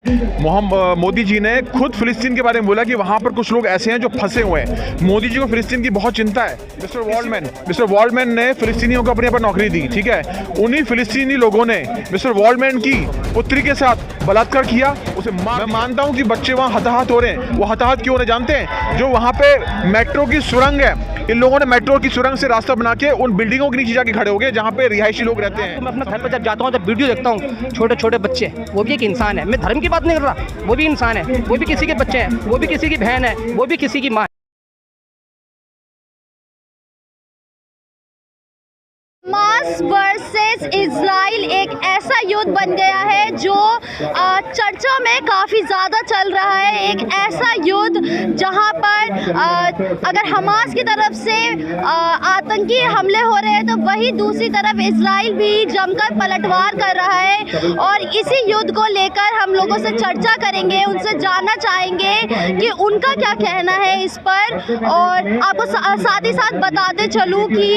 मोदी जी ने खुद फिलिस्तीन के बारे में बोला कि वहाँ पर कुछ लोग ऐसे हैं जो फंसे हुए हैं। मोदी जी को फिलिस्तीन की बहुत चिंता है। मिस्टर वॉल्डमैन ने फिलिस्तीनियों को अपनी नौकरी दी, ठीक है। उन्हीं फिलिस्तीनी लोगों ने मिस्टर वॉल्डमैन की पुत्री के साथ बलात्कार किया, उसे मैं मानता हूँ कि बच्चे वहाँ हताहत हो रहे हैं। वो हताहत क्यों हो रहे जानते हैं? जो वहाँ पे मेट्रो की सुरंग है, इन लोगों ने मेट्रो की सुरंग से रास्ता बना के उन बिल्डिंगों के नीचे जाके खड़े हो गए जहाँ पे रिहायशी लोग रहते हैं। मैं अपना घर पर जब जाता हूँ जब वीडियो देखता हूँ, छोटे छोटे बच्चे, वो भी एक इंसान है। मैं धर्म की बात नहीं कर रहा, वो भी इंसान है, वो भी किसी के बच्चे हैं, वो भी किसी की बहन है, वो भी किसी की माँ है। हमास वर्सेस इजराइल एक ऐसा युद्ध बन गया है जो चर्चा में काफ़ी ज़्यादा चल रहा है। एक ऐसा युद्ध जहां पर अगर हमास की तरफ से आतंकी हमले हो रहे हैं तो वही दूसरी तरफ इजराइल भी जमकर पलटवार कर रहा है। और इसी युद्ध को लेकर हम लोगों से चर्चा करेंगे, उनसे जानना चाहेंगे कि उनका क्या कहना है इस पर। और आपको साथ ही साथ बताते चलूँ कि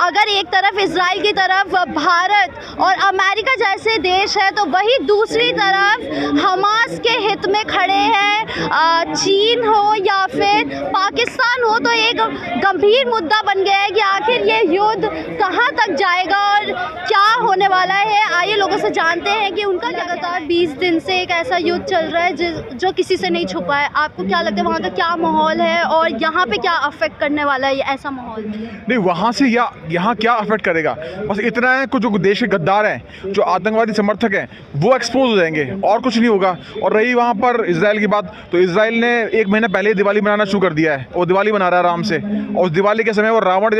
अगर एक तरफ इजराइल की तरफ भारत और अमेरिका जैसे देश है तो वही दूसरी तरफ हमास के हित में खड़े हैं चीन हो या फिर पाकिस्तान हो। तो एक गंभीर मुद्दा बन गया है कि आखिर ये युद्ध कहां तक जाएगा और क्या होने वाला है। आइए लोगों से जानते हैं कि उनका लगातार 20 दिन से एक ऐसा युद्ध चल रहा है जो किसी से नहीं छुपा है। आपको क्या लगता है वहाँ का क्या माहौल है और यहाँ पे क्या अफेक्ट करने वाला है ऐसा माहौल? नहीं, वहाँ से या यहाँ क्या अफेक्ट करेगा, बस इतना है कुछ जो देश के गद्दार हैं, जो आतंकवादी समर्थक हैं, वो एक्सपोज हो जाएंगे और कुछ नहीं होगा। और रही वहाँ पर इजराइल की बात, तो इजराइल ने 1 महीना पहले दिवाली मनाना शुरू कर दिया है। वो दिवाली मना रहा है आराम से, और उस दिवाली के समय वो रावण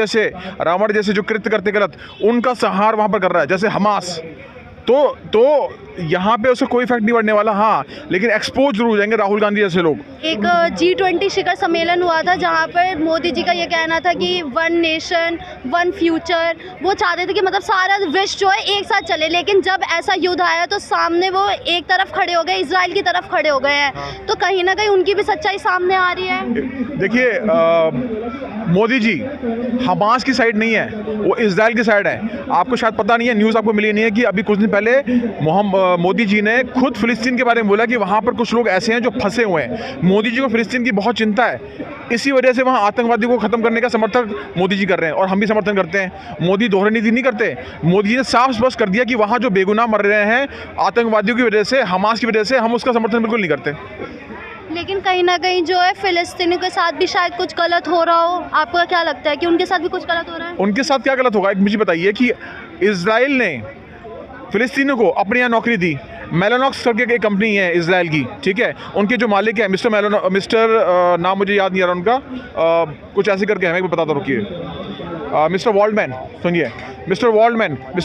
जैसे जो कृत्य करते गलत, उनका संहार वहाँ पर कर रहा है, जैसे हमास। तो यहाँ पे उससे कोई इफेक्ट नहीं पड़ने वाला। हाँ, लेकिन एक्सपोज जरूर हो जाएंगे राहुल गांधी जैसे लोग। एक G20 शिखर सम्मेलन हुआ था जहाँ पर मोदी जी का ये कहना था कि 1 नेशन 1 फ्यूचर। वो चाहते थे कि मतलब सारा विश्व जो है एक साथ चले, लेकिन जब ऐसा युद्ध आया तो सामने वो एक तरफ खड़े हो गए, इजराइल की तरफ खड़े हो गए हैं। तो कहीं ना कहीं उनकी भी सच्चाई सामने आ रही है। देखिए, मोदी जी हमास की साइड नहीं है, वो इजराइल की साइड है। आपको शायद पता नहीं है, न्यूज़ आपको मिली नहीं है कि अभी कुछ दिन पहले मोदी जी ने खुद फिलिस्तीन के बारे में बोला कि वहाँ पर कुछ लोग ऐसे हैं जो फंसे हुए हैं। मोदी जी को फिलिस्तीन की बहुत चिंता है, इसी वजह से वहाँ आतंकवादी को ख़त्म करने का समर्थन मोदी जी कर रहे हैं और हम भी समर्थन करते हैं। मोदी दोहरी नीति नहीं करते। मोदी जी ने साफ स्पष्ट कर दिया कि वहाँ जो बेगुनाह मर रहे हैं आतंकवादियों की वजह से, हमास की वजह से, हम उसका समर्थन बिल्कुल नहीं करते। लेकिन कहीं ना कहीं जो है फिलिस्तीनियों के साथ भी शायद कुछ गलत हो रहा हो। आपको क्या लगता है कि उनके साथ भी कुछ गलत हो रहा है? उनके साथ क्या गलत होगा, एक मुझे बताइए कि इजराइल ने फिलिस्तीनियों को अपनी यहाँ नौकरी दी। मेलानॉक्स करके एक कंपनी है इजराइल की, ठीक है। उनके जो मालिक है मिस्टर नाम मुझे याद नहीं आ रहा उनका, कुछ ऐसे करके हमें पता तो रुकिए, मिस्टर वॉल्डमैन, सुनिए, मिस्टर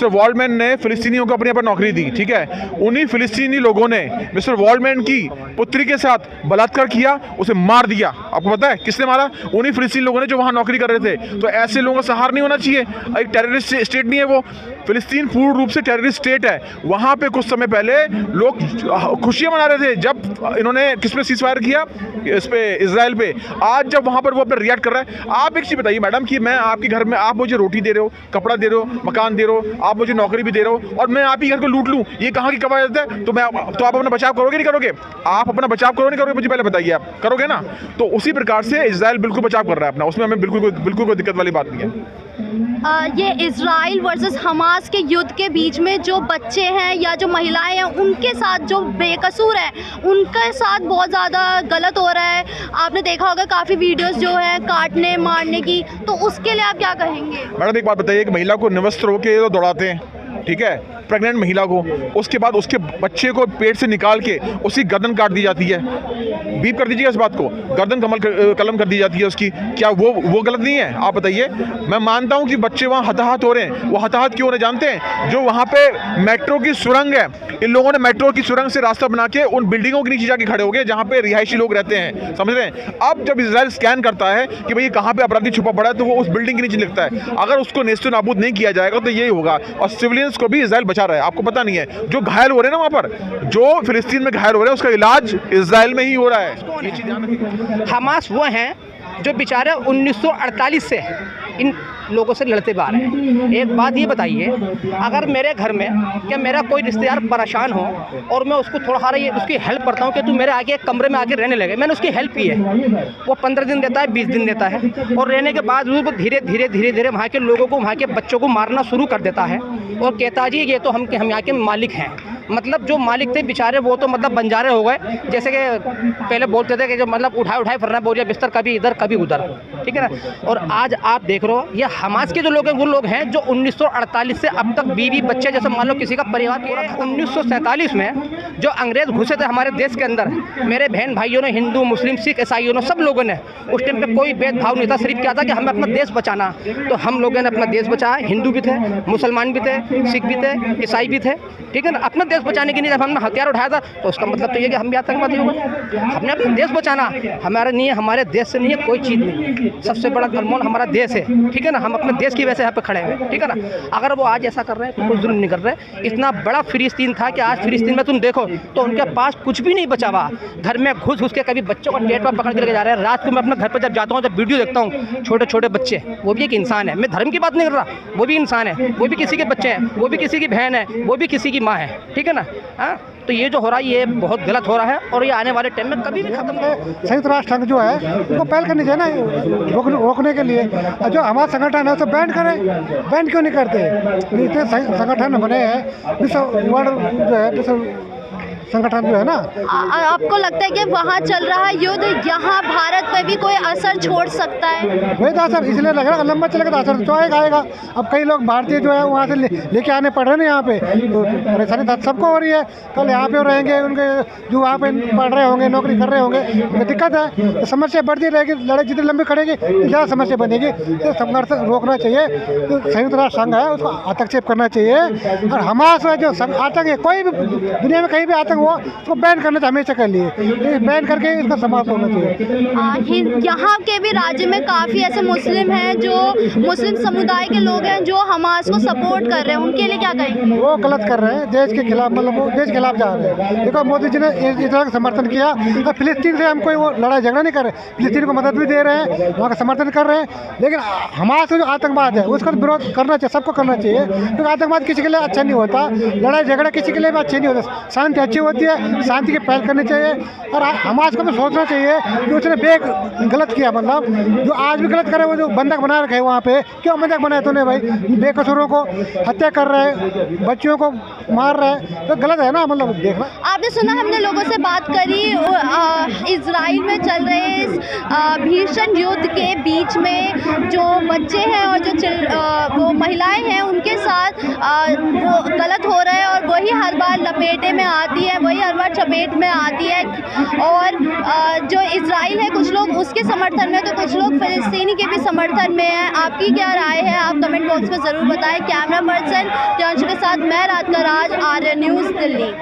वॉल्डमैन ने फिलिस्तीनियों को अपनी नौकरी दी, ठीक है। उन्हीं फिलिस्तीनी लोगों ने मिस्टर वॉल्डमैन की पुत्री के साथ बलात्कार किया, उसे मार दिया। आपको पता है किसने मारा? उन्हीं फिलिस्तीनी लोगों ने जो वहाँ नौकरी कर रहे थे। तो ऐसे लोगों का सहारा नहीं होना चाहिए। एक टेररिस्ट स्टेट नहीं है वो, फिलिस्तीन पूर्ण रूप से टेररिस्ट स्टेट है। वहाँ पे कुछ समय पहले लोग खुशियाँ मना रहे थे जब इन्होंने किस पे सीज़फायर किया, इस पे इजराइल पे। आज जब वहाँ पर वो अपना रिएक्ट कर रहा है। आप एक चीज़ बताइए मैडम कि मैं आपके घर में, आप मुझे रोटी दे रहे हो, कपड़ा दे रहे हो, मकान दे रहे हो, आप मुझे नौकरी भी दे रहे हो, और मैं आप ही घर को लूट लूँ, ये कहाँ की कवायद है? तो आप अपना बचाव करोगे नहीं करोगे? आप अपना बचाव करोगे नहीं करोगे? मुझे पहले बताइए, आप करोगे ना? तो उसी प्रकार से इजराइल बिल्कुल बचाव कर रहा है अपना, उसमें हमें बिल्कुल कोई दिक्कत वाली बात नहीं है। ये इजराइल वर्सेस हमास के युद्ध के बीच में जो बच्चे हैं या जो महिलाएं हैं उनके साथ जो बेकसूर है उनके साथ बहुत ज़्यादा गलत हो रहा है। आपने देखा होगा काफ़ी वीडियोस जो है काटने मारने की, तो उसके लिए आप क्या कहेंगे? मैडम एक बात बताइए, एक महिला को निवस्त्र होकर तो दौड़ाते हैं, ठीक है, प्रेग्नेंट महिला को, उसके बाद उसके बच्चे को पेट से निकाल के उसकी गर्दन काट दी जाती है। बीप कर दीजिए इस बात को, गर्दन कलम कर दी जाती है उसकी। क्या वो गलत नहीं है? आप बताइए। मैं मानता हूं कि बच्चे वहां हताहत हो रहे हैं। वो हताहत क्यों हो रहे जानते हैं? जो वहां पे मेट्रो की सुरंग है, इन लोगों ने मेट्रो की सुरंग से रास्ता बना के उन बिल्डिंगों के नीचे जाके खड़े हो गए जहां पे रिहायशी लोग रहते हैं, समझ रहे हैं? अब जब इजराइल स्कैन करता है कि भाई कहां पे अपराधी छुपा पड़ा है, तो वो उस बिल्डिंग के नीचे लिखता है। अगर उसको नेस्तो नाबूद नहीं किया जाएगा तो यही होगा, और सिविलियंस को भी इजराइल बचा रहा है। आपको पता नहीं है, जो घायल हो रहे हैं ना वहां पर, जो फिलिस्तीन में घायल हो रहे हैं, उसका इलाज इजराइल में ही हो रहा है। ये चीज हमास वो हैं जो बेचारे 1948 से इन लोगों से लड़ते आ रहे हैं। एक बात ये बताइए, अगर मेरे घर में क्या मेरा कोई रिश्तेदार परेशान हो और मैं उसको थोड़ा हारा ये उसकी हेल्प करता हूँ कि तू मेरे आगे एक कमरे में आके रहने लगे, मैंने उसकी हेल्प की है, वो 15 दिन देता है, 20 दिन देता है, और रहने के बाद वो धीरे धीरे वहाँ के लोगों को, वहाँ के बच्चों को मारना शुरू कर देता है और कहता जी ये तो हम यहाँ के मालिक हैं। मतलब जो मालिक थे बेचारे वो तो मतलब बंजारे हो गए, जैसे कि पहले बोलते थे कि जो मतलब उठाए फिरना बोलिए बिस्तर कभी इधर कभी उधर, ठीक है ना। और आज आप देख रहे हो ये हमास के जो लोग हैं वो लोग हैं जो 1948 से अब तक बीवी बच्चे, जैसे मान लो किसी का परिवार पूरा 1947 में जो अंग्रेज़ घुसे थे हमारे देश के अंदर, मेरे बहन भाइयों ने, हिंदू मुस्लिम सिख ईसाइयों ने, सब लोगों ने उस टाइम पे कोई भेदभाव नहीं था, सिर्फ क्या था कि हमें अपना देश बचाना। तो हम लोगों ने अपना देश बचाया, हिंदू भी थे, मुसलमान भी थे, सिख भी थे, ईसाई भी थे, ठीक है ना। अपना देश बचाने के लिए जब हमने हथियार उठाया था तो उसका मतलब तो ये कि हम भी आतंकवादी हो गए। हमने अपना देश बचाना, हमारे नहीं है, हमारे देश से नहीं है कोई चीज़ नहीं है, सबसे बड़ा अनमोल हमारा देश है, ठीक है ना। हम अपने देश की वजह से यहाँ पे खड़े हैं, ठीक है ना। अगर वो आज ऐसा कर रहे हैं तो कोई जुल्म नहीं कर रहे। इतना बड़ा फिलिस्तीन था कि आज फिलिस्तीन में तुम देखो तो उनके पास कुछ भी नहीं बचा हुआ, घर में घुस के कभी बच्चों को टेट पर पकड़ के लेके जा रहे हैं। रात को मैं अपने घर पर जब जाता हूँ, जब वीडियो देखता हूँ, छोटे छोटे बच्चे, वो भी एक इंसान है, मैं धर्म की बात नहीं कर रहा, वो भी इंसान है, वो भी किसी के बच्चे हैं, वो भी किसी की बहन है, वो भी किसी की माँ है, ठीक है ना। हाँ, तो ये जो हो रहा है ये बहुत गलत हो रहा है और ये आने वाले टाइम में कभी भी खत्म नहीं। संयुक्त राष्ट्र संघ जो है उसको पहल करनी चाहिए ना रोकने के लिए। जो हमारा संगठन है उसको बैन करें, बैन क्यों नहीं करते। इतने संगठन बने हैं, विश्व वर्ल्ड जो है विश्व संगठन जो है ना। आपको लगता है कि वहाँ चल रहा युद्ध यहाँ भारत पर भी कोई असर छोड़ सकता है? वही तो असर इसलिए लग रहा है, लंबा चलेगा तो असर तो आएगा। अब कई लोग भारतीय जो है वहाँ से लेके आने पड़ रहे हैं ना यहाँ पे, तो परेशानी सबको हो रही है। कल यहाँ पे रहेंगे, उनके जो वहाँ पे पढ़ रहे होंगे, नौकरी कर रहे होंगे, उनकी दिक्कत है, तो समस्या बढ़ती रहेगी। लड़ाई जितनी लंबी खड़ेगी ज़्यादा समस्या बनेगी। तो संघर्ष रोकना चाहिए। तो संयुक्त राष्ट्र संघ है उसको हस्तक्षेप करना चाहिए। और हमास जो आतंक है, कोई भी दुनिया में कहीं भी आतंक हो उसको बैन करना चाहिए हमेशा के लिए, बैन करके इसका समाप्त होना चाहिए। यहाँ के भी राज्य में काफ़ी ऐसे मुस्लिम हैं जो मुस्लिम समुदाय के लोग हैं जो हमास को सपोर्ट कर रहे हैं, उनके लिए क्या कहेंगे? वो गलत कर रहे हैं, देश के खिलाफ, मतलब वो देश के खिलाफ जा रहे हैं। देखो मोदी जी ने इजराइल का समर्थन किया, और फिलिस्तीन से हम कोई वो लड़ाई झगड़ा नहीं कर रहे, फिलिस्तीन को मदद भी दे रहे हैं, वहाँ का समर्थन कर रहे हैं। लेकिन हमास जो आतंकवाद है उसका विरोध करना चाहिए, सबको करना चाहिए, क्योंकि आतंकवाद किसी के लिए अच्छा नहीं होता, लड़ाई झगड़ा किसी के लिए भी अच्छी नहीं होता। शांति अच्छी होती है, शांति की पहल करनी चाहिए। और हमास को भी सोचना चाहिए कि उसने गलत किया, मतलब जो आज भी गलत करे, वो जो बंधक बना रखे वहाँ पे, क्यों बंधक बनाए तूने भाई? बेकसूरों को हत्या कर रहे हैं, बच्चियों को मार रहे हैं, तो गलत है ना। मतलब देखना, आपने सुना, हमने लोगों से बात करी इजराइल में चल रहे इस भीषण युद्ध के बीच में जो बच्चे हैं और जो वो महिलाएं हैं उनके साथ वो गलत हो रहा है, और वही हर बार लपेटे में आती है, वही हर बार चपेट में आती है। और जो इजराइल है कुछ लोग उसके समर्थन में, तो कुछ लोग फिलिस्तीनी के भी समर्थन में हैं। आपकी क्या राय है आप कमेंट बॉक्स में ज़रूर बताएं। कैमरा पर्सन प्रियांशु के साथ मैं रात का राज, आर्य न्यूज़, दिल्ली।